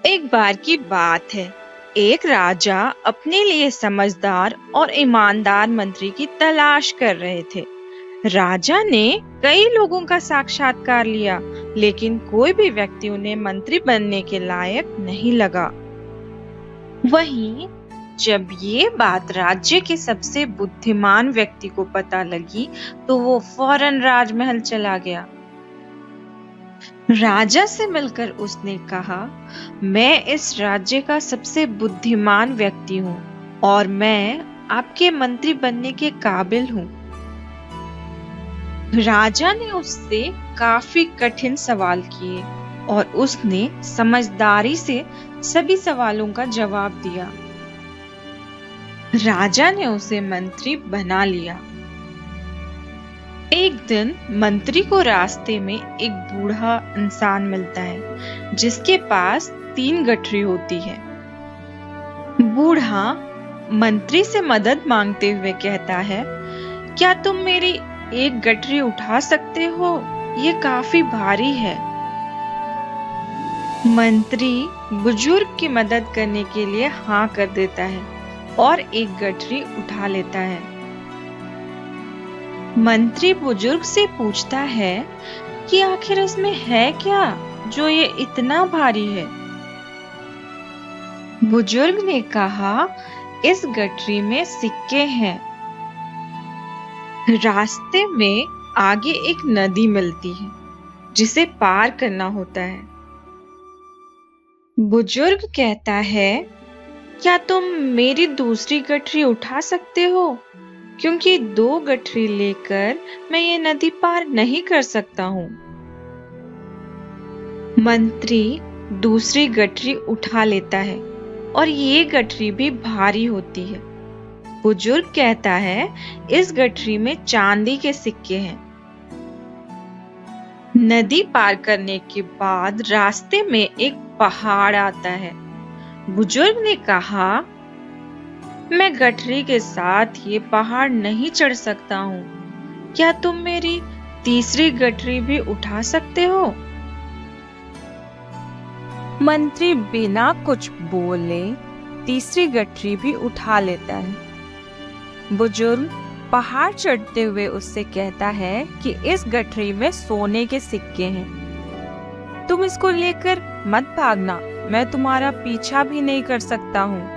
एक बार की बात है। एक राजा अपने लिए समझदार और ईमानदार मंत्री की तलाश कर रहे थे। राजा ने कई लोगों का साक्षात्कार लिया, लेकिन कोई भी व्यक्ति उन्हें मंत्री बनने के लायक नहीं लगा। वहीं जब ये बात राज्य के सबसे बुद्धिमान व्यक्ति को पता लगी, तो वो फौरन राजमहल चला गया। राजा से मिलकर उसने कहा, मैं इस राज्य का सबसे बुद्धिमान व्यक्ति हूँ और मैं आपके मंत्री बनने के काबिल हूँ। राजा ने उससे काफी कठिन सवाल किए और उसने समझदारी से सभी सवालों का जवाब दिया। राजा ने उसे मंत्री बना लिया। एक दिन मंत्री को रास्ते में एक बूढ़ा इंसान मिलता है, जिसके पास 3 गठरी होती है। बूढ़ा मंत्री से मदद मांगते हुए कहता है, क्या तुम मेरी एक गठरी उठा सकते हो? ये काफी भारी है। मंत्री बुजुर्ग की मदद करने के लिए हाँ कर देता है और एक गठरी उठा लेता है। मंत्री बुजुर्ग से पूछता है कि आखिर इसमें है क्या जो ये इतना भारी है। बुजुर्ग ने कहा, इस गठरी में सिक्के हैं। रास्ते में आगे एक नदी मिलती है, जिसे पार करना होता है। बुजुर्ग कहता है, क्या तुम मेरी दूसरी गठरी उठा सकते हो? क्योंकि 2 गठरी लेकर मैं ये नदी पार नहीं कर सकता हूँ। मंत्री दूसरी गठरी उठा लेता है और ये गठरी भी भारी होती है। बुजुर्ग कहता है, इस गठरी में चांदी के सिक्के हैं। नदी पार करने के बाद रास्ते में एक पहाड़ आता है। बुजुर्ग ने कहा, मैं गठरी के साथ ये पहाड़ नहीं चढ़ सकता हूँ। क्या तुम मेरी तीसरी गठरी भी उठा सकते हो? मंत्री बिना कुछ बोले तीसरी गठरी भी उठा लेता है। बुजुर्ग पहाड़ चढ़ते हुए उससे कहता है कि इस गठरी में सोने के सिक्के हैं। तुम इसको लेकर मत भागना, मैं तुम्हारा पीछा भी नहीं कर सकता हूँ।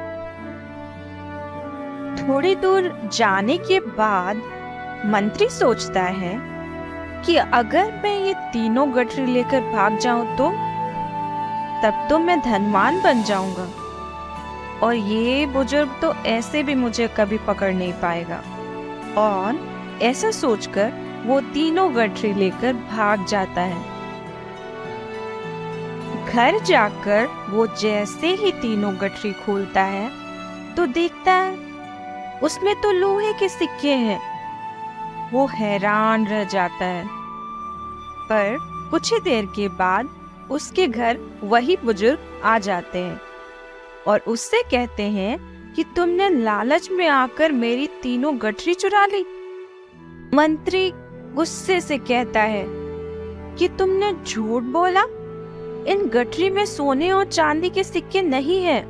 थोड़ी दूर जाने के बाद मंत्री सोचता है कि अगर मैं ये तीनों गठरी लेकर भाग जाऊं तो तब तो मैं धनवान बन जाऊंगा और ये बुजुर्ग तो ऐसे भी मुझे कभी पकड़ नहीं पाएगा। और ऐसा सोचकर वो तीनों गठरी लेकर भाग जाता है। घर जाकर वो जैसे ही तीनों गठरी खोलता है तो देखता है उसमें तो लोहे के सिक्के हैं। वो हैरान रह जाता है। पर कुछ ही देर के बाद उसके घर वही बुजुर्ग आ जाते हैं और उससे कहते हैं कि तुमने लालच में आकर मेरी तीनों गठरी चुरा ली। मंत्री गुस्से से कहता है कि तुमने झूठ बोला, इन गठरी में सोने और चांदी के सिक्के नहीं हैं।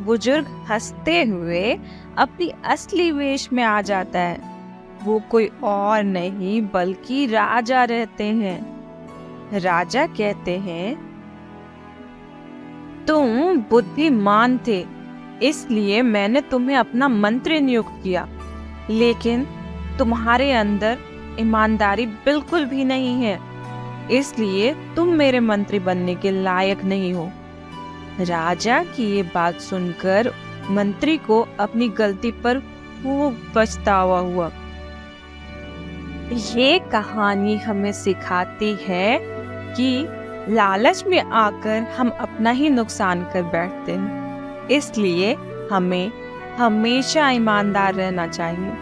बुजुर्ग हंसते हुए अपनी असली वेश में आ जाता है। वो कोई और नहीं बल्कि राजा रहते हैं। राजा कहते हैं, तुम बुद्धिमान थे, इसलिए मैंने तुम्हें अपना मंत्री नियुक्त किया, लेकिन तुम्हारे अंदर ईमानदारी बिल्कुल भी नहीं है, इसलिए तुम मेरे मंत्री बनने के लायक नहीं हो। राजा की ये बात सुनकर मंत्री को अपनी गलती पर खूब पछतावा हुआ। ये कहानी हमें सिखाती है कि लालच में आकर हम अपना ही नुकसान कर बैठते हैं, इसलिए हमें हमेशा ईमानदार रहना चाहिए।